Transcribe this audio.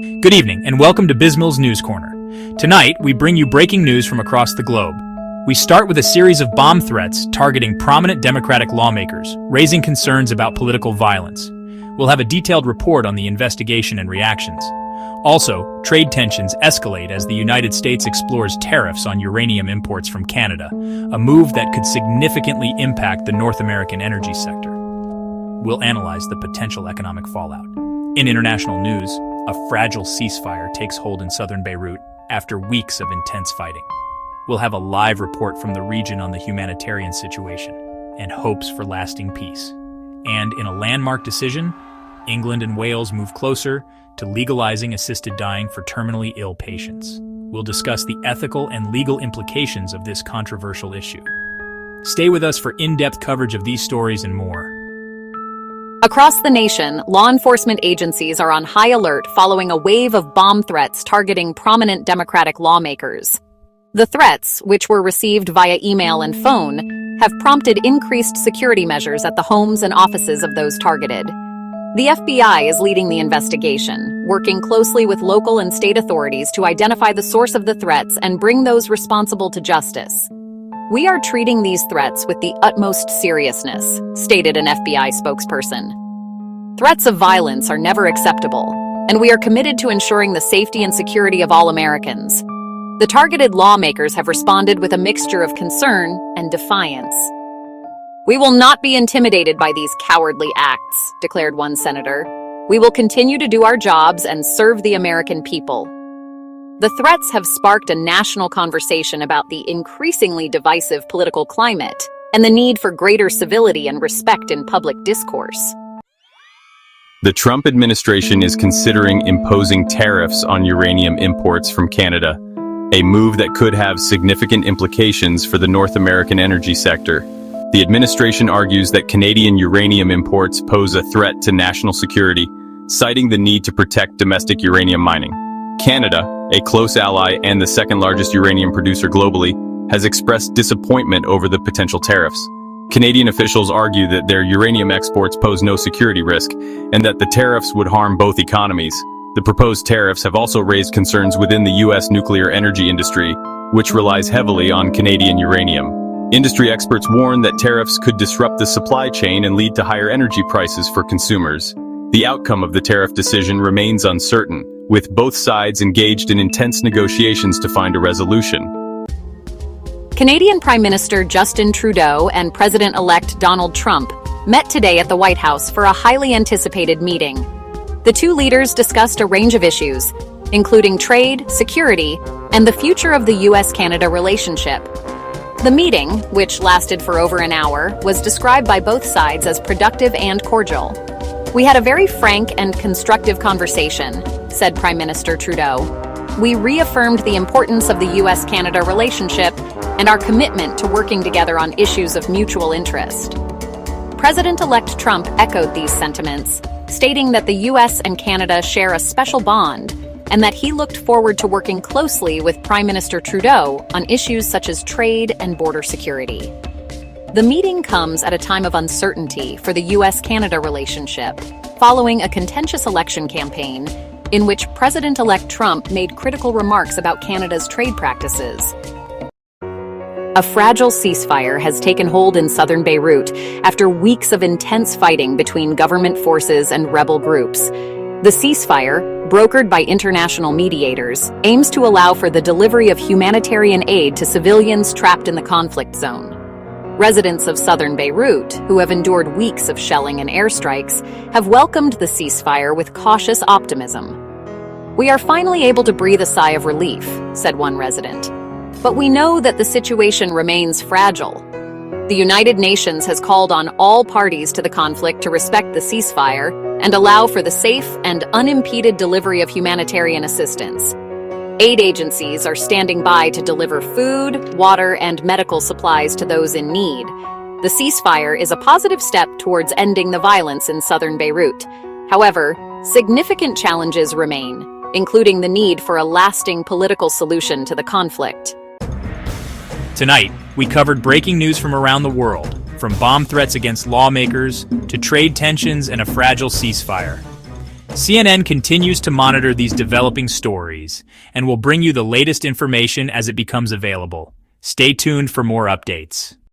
Good evening, and welcome to Bismill's News Corner. Tonight, we bring you breaking news from across the globe. We start with a series of bomb threats targeting prominent Democratic lawmakers, raising concerns about political violence. We'll have a detailed report on the investigation and reactions. Also, trade tensions escalate as the United States explores tariffs on uranium imports from Canada, a move that could significantly impact the North American energy sector. We'll analyze the potential economic fallout. In international news, a fragile ceasefire takes hold in southern Beirut after weeks of intense fighting. We'll have a live report from the region on the humanitarian situation and hopes for lasting peace. And in a landmark decision, England and Wales move closer to legalizing assisted dying for terminally ill patients. We'll discuss the ethical and legal implications of this controversial issue. Stay with us for in-depth coverage of these stories and more. Across the nation, law enforcement agencies are on high alert following a wave of bomb threats targeting prominent Democratic lawmakers. The threats, which were received via email and phone, have prompted increased security measures at the homes and offices of those targeted. The FBI is leading the investigation, working closely with local and state authorities to identify the source of the threats and bring those responsible to justice. "We are treating these threats with the utmost seriousness," stated an FBI spokesperson. "Threats of violence are never acceptable, and we are committed to ensuring the safety and security of all Americans." The targeted lawmakers have responded with a mixture of concern and defiance. "We will not be intimidated by these cowardly acts," declared one senator. "We will continue to do our jobs and serve the American people." The threats have sparked a national conversation about the increasingly divisive political climate and the need for greater civility and respect in public discourse. The Trump administration is considering imposing tariffs on uranium imports from Canada, a move that could have significant implications for the North American energy sector. The administration argues that Canadian uranium imports pose a threat to national security, citing the need to protect domestic uranium mining. Canada, a close ally and the second-largest uranium producer globally, has expressed disappointment over the potential tariffs. Canadian officials argue that their uranium exports pose no security risk and that the tariffs would harm both economies. The proposed tariffs have also raised concerns within the U.S. nuclear energy industry, which relies heavily on Canadian uranium. Industry experts warn that tariffs could disrupt the supply chain and lead to higher energy prices for consumers. The outcome of the tariff decision remains uncertain, with both sides engaged in intense negotiations to find a resolution. Canadian Prime Minister Justin Trudeau and President-elect Donald Trump met today at the White House for a highly anticipated meeting. The two leaders discussed a range of issues, including trade, security, and the future of the U.S.-Canada relationship. The meeting, which lasted for over an hour, was described by both sides as productive and cordial. "We had a very frank and constructive conversation," said Prime Minister Trudeau. "We reaffirmed the importance of the U.S.-Canada relationship and our commitment to working together on issues of mutual interest." President-elect Trump echoed these sentiments, stating that the U.S. and Canada share a special bond and that he looked forward to working closely with Prime Minister Trudeau on issues such as trade and border security. The meeting comes at a time of uncertainty for the U.S.-Canada relationship, following a contentious election campaign in which President-elect Trump made critical remarks about Canada's trade practices. A fragile ceasefire has taken hold in southern Beirut after weeks of intense fighting between government forces and rebel groups. The ceasefire, brokered by international mediators, aims to allow for the delivery of humanitarian aid to civilians trapped in the conflict zone. Residents of southern Beirut, who have endured weeks of shelling and airstrikes, have welcomed the ceasefire with cautious optimism. "We are finally able to breathe a sigh of relief," said one resident. "But we know that the situation remains fragile." The United Nations has called on all parties to the conflict to respect the ceasefire and allow for the safe and unimpeded delivery of humanitarian assistance. Aid agencies are standing by to deliver food, water, and medical supplies to those in need. The ceasefire is a positive step towards ending the violence in southern Beirut. However, significant challenges remain, including the need for a lasting political solution to the conflict. Tonight, we covered breaking news from around the world, from bomb threats against lawmakers to trade tensions and a fragile ceasefire. CNN continues to monitor these developing stories and will bring you the latest information as it becomes available. Stay tuned for more updates.